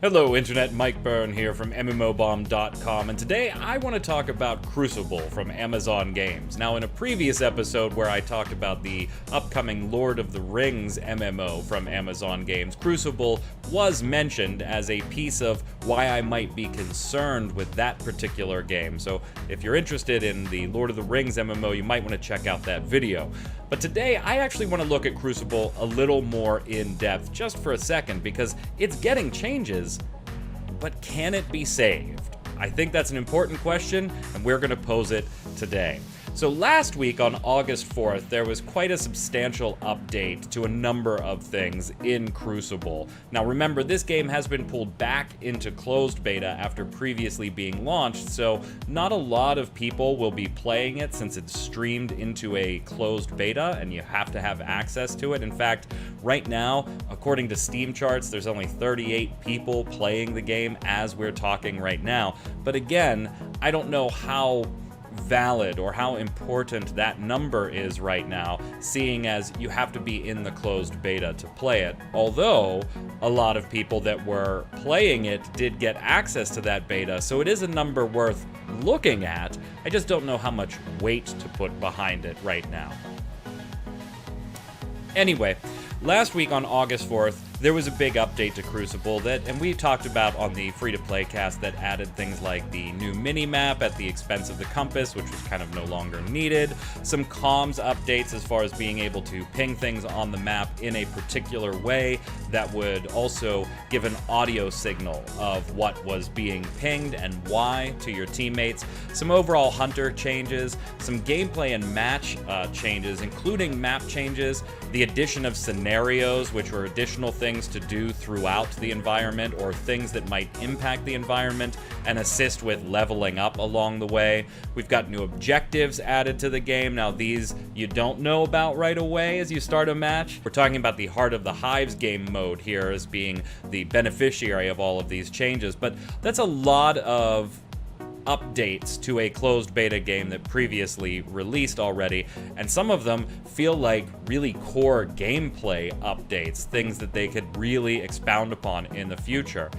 Hello Internet, Mike Byrne here from MMOBomb.com, and today I want to talk about Crucible from Amazon Games. Now, in a previous episode where I talked about the upcoming Lord of the Rings MMO from Amazon Games, Crucible was mentioned as a piece of why I might be concerned with that particular game. So if you're interested in the Lord of the Rings MMO, you might want to check out that video. But today, I actually want to look at Crucible a little more in depth, just for a second, because it's getting changes, but can it be saved? I think that's an important question, and we're going to pose it today. So last week on August 4th, there was quite a substantial update to a number of things in Crucible. Now remember, this game has been pulled back into closed beta after previously being launched, so not a lot of people will be playing it since it's streamed into a closed beta and you have to have access to it. In fact, right now, according to Steam charts, there's only 38 people playing the game as we're talking right now. But again, I don't know how valid or how important that number is right now, seeing as you have to be in the closed beta to play it. Although a lot of people that were playing it did get access to that beta, so it is a number worth looking at. I just don't know how much weight to put behind it right now. Anyway, last week on August 4th, there was a big update to Crucible and we talked about on the free-to-play cast that added things like the new mini-map at the expense of the compass, which was kind of no longer needed, some comms updates as far as being able to ping things on the map in a particular way that would also give an audio signal of what was being pinged and why to your teammates, some overall hunter changes, some gameplay and match changes, including map changes, the addition of scenarios, which were additional things to do throughout the environment or things that might impact the environment and assist with leveling up along the way. We've got new objectives added to the game. Now these you don't know about right away as you start a match. We're talking about the Heart of the Hives game mode here as being the beneficiary of all of these changes, but that's a lot of updates to a closed beta game that previously released already, and some of them feel like really core gameplay updates, things that they could really expound upon in the future.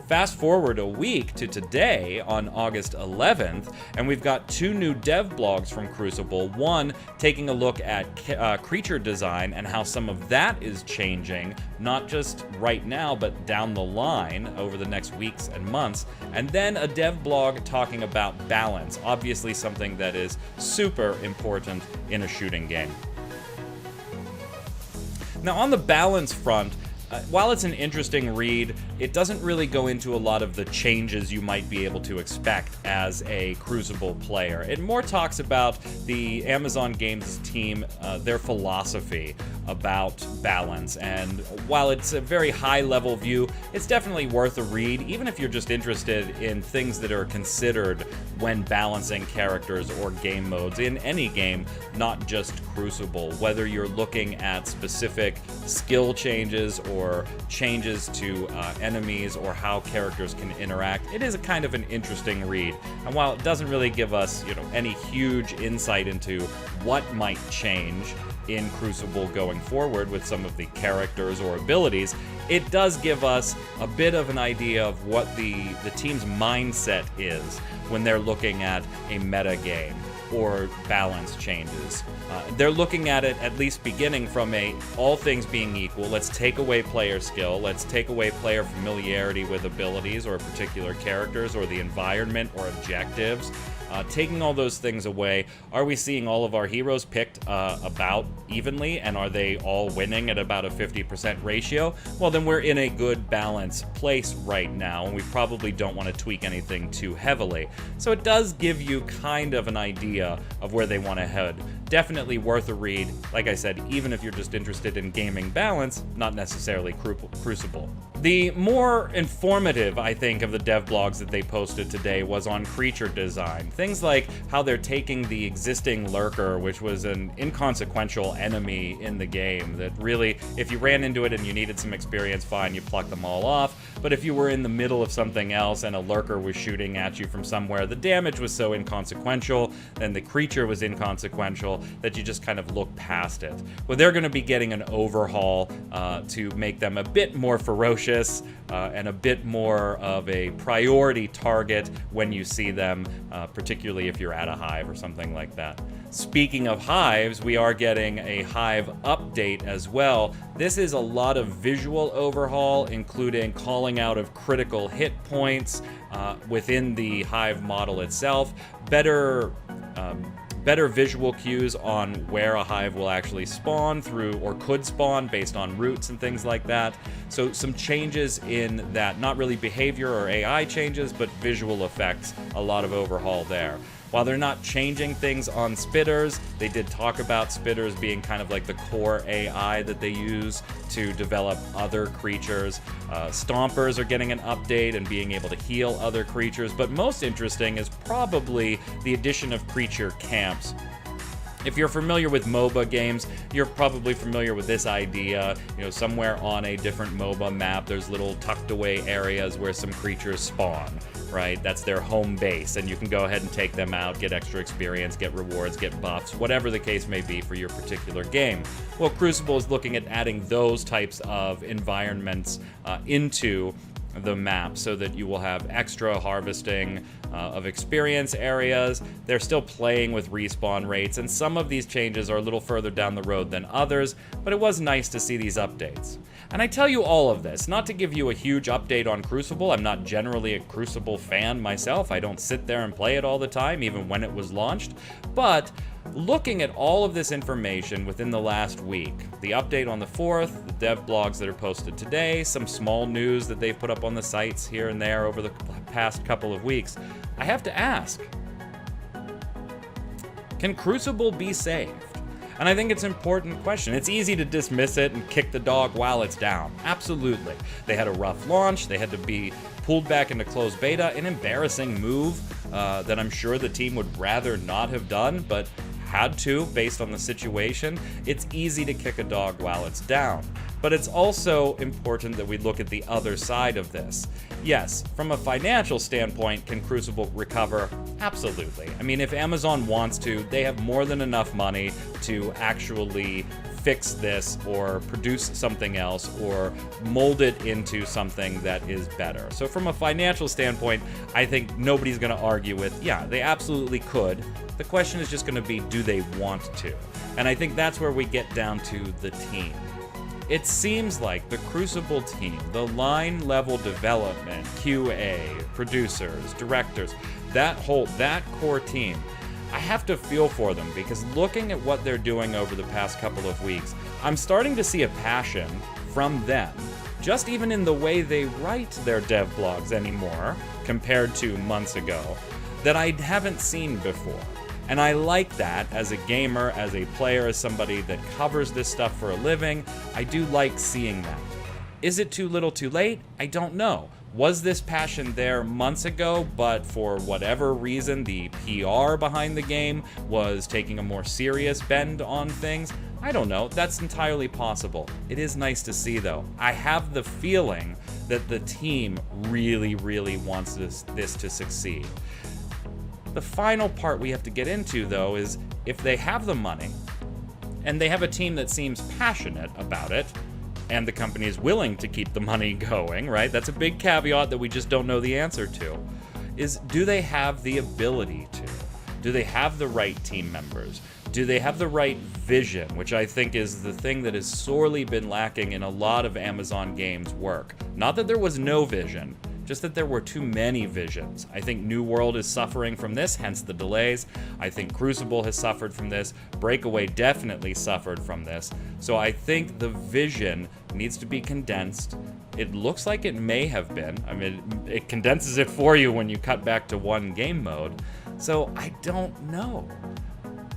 Fast forward a week to today on August 11th, and we've got two new dev blogs from Crucible. One taking a look at creature design and how some of that is changing, not just right now, but down the line over the next weeks and months. And then a dev blog talking about balance, obviously something that is super important in a shooting game. Now on the balance front, while it's an interesting read, it doesn't really go into a lot of the changes you might be able to expect as a Crucible player. It more talks about the Amazon Games team, their philosophy about balance, and while it's a very high-level view, it's definitely worth a read, even if you're just interested in things that are considered when balancing characters or game modes in any game, not just Crucible. Whether you're looking at specific skill changes or changes to enemies or how characters can interact, it is a kind of an interesting read. And while it doesn't really give us, any huge insight into what might change in Crucible going forward with some of the characters or abilities, it does give us a bit of an idea of what the team's mindset is when they're looking at a meta game or balance changes. They're looking at it at least beginning from all things being equal, let's take away player skill, let's take away player familiarity with abilities or particular characters or the environment or objectives. Taking all those things away, are we seeing all of our heroes picked about evenly, and are they all winning at about a 50% ratio? Well, then we're in a good balanced place right now, and we probably don't want to tweak anything too heavily. So it does give you kind of an idea of where they want to head. Definitely worth a read, like I said, even if you're just interested in gaming balance, not necessarily Crucible. The more informative, I think, of the dev blogs that they posted today was on creature design. Things like how they're taking the existing lurker, which was an inconsequential enemy in the game that really, if you ran into it and you needed some experience, fine, you pluck them all off. But if you were in the middle of something else and a lurker was shooting at you from somewhere, the damage was so inconsequential and the creature was inconsequential that you just kind of look past it. Well, they're going to be getting an overhaul to make them a bit more ferocious and a bit more of a priority target when you see them, particularly if you're at a hive or something like that. Speaking of hives, we are getting a hive update as well. This is a lot of visual overhaul, including calling out of critical hit points within the hive model itself, better visual cues on where a hive will actually spawn through, or could spawn based on routes and things like that. So some changes in that, not really behavior or AI changes, but visual effects, a lot of overhaul there. While they're not changing things on spitters, they did talk about spitters being kind of like the core AI that they use to develop other creatures. Stompers are getting an update and being able to heal other creatures, but most interesting is probably the addition of creature camps. If you're familiar with MOBA games, you're probably familiar with this idea. You know, somewhere on a different MOBA map, there's little tucked away areas where some creatures spawn, right? That's their home base, and you can go ahead and take them out, get extra experience, get rewards, get buffs, whatever the case may be for your particular game. Well, Crucible is looking at adding those types of environments into the map so that you will have extra harvesting of experience areas. They're still playing with respawn rates, and some of these changes are a little further down the road than others, but it was nice to see these updates. And I tell you all of this, not to give you a huge update on Crucible. I'm not generally a Crucible fan myself. I don't sit there and play it all the time, even when it was launched. But looking at all of this information within the last week, the update on the 4th, the dev blogs that are posted today, some small news that they've put up on the sites here and there over the past couple of weeks, I have to ask, can Crucible be saved? And I think it's an important question. It's easy to dismiss it and kick the dog while it's down. Absolutely. They had a rough launch. They had to be pulled back into closed beta. An embarrassing move that I'm sure the team would rather not have done, but had to based on the situation. It's easy to kick a dog while it's down. But it's also important that we look at the other side of this. Yes, from a financial standpoint, can Crucible recover? Absolutely. I mean, if Amazon wants to, they have more than enough money to actually fix this or produce something else or mold it into something that is better. So from a financial standpoint, I think nobody's going to argue with, yeah, they absolutely could. The question is just going to be, do they want to? And I think that's where we get down to the team. It seems like the Crucible team, the line level development, QA, producers, directors, that core team, I have to feel for them, because looking at what they're doing over the past couple of weeks, I'm starting to see a passion from them, just even in the way they write their dev blogs anymore, compared to months ago, that I haven't seen before. And I like that as a gamer, as a player, as somebody that covers this stuff for a living. I do like seeing that. Is it too little too late? I don't know. Was this passion there months ago, but for whatever reason, the PR behind the game was taking a more serious bend on things? I don't know. That's entirely possible. It is nice to see, though. I have the feeling that the team really, really wants this to succeed. The final part we have to get into, though, is if they have the money, and they have a team that seems passionate about it, and the company is willing to keep the money going, right? That's a big caveat that we just don't know the answer to. Is, do they have the ability to? Do they have the right team members? Do they have the right vision, which I think is the thing that has sorely been lacking in a lot of Amazon games' work? Not that there was no vision, just that there were too many visions. I think New World is suffering from this, hence the delays. I think Crucible has suffered from this. Breakaway definitely suffered from this. So I think the vision needs to be condensed. It looks like it may have been. I mean, it condenses it for you when you cut back to one game mode. So I don't know.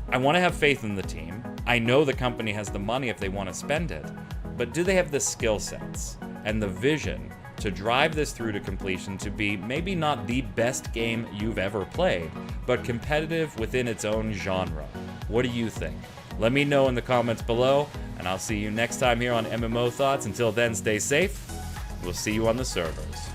I want to have faith in the team. I know the company has the money if they want to spend it. But do they have the skill sets and the vision to drive this through to completion to be maybe not the best game you've ever played, but competitive within its own genre. What do you think? Let me know in the comments below, and I'll see you next time here on MMO Thoughts. Until then, stay safe. We'll see you on the servers.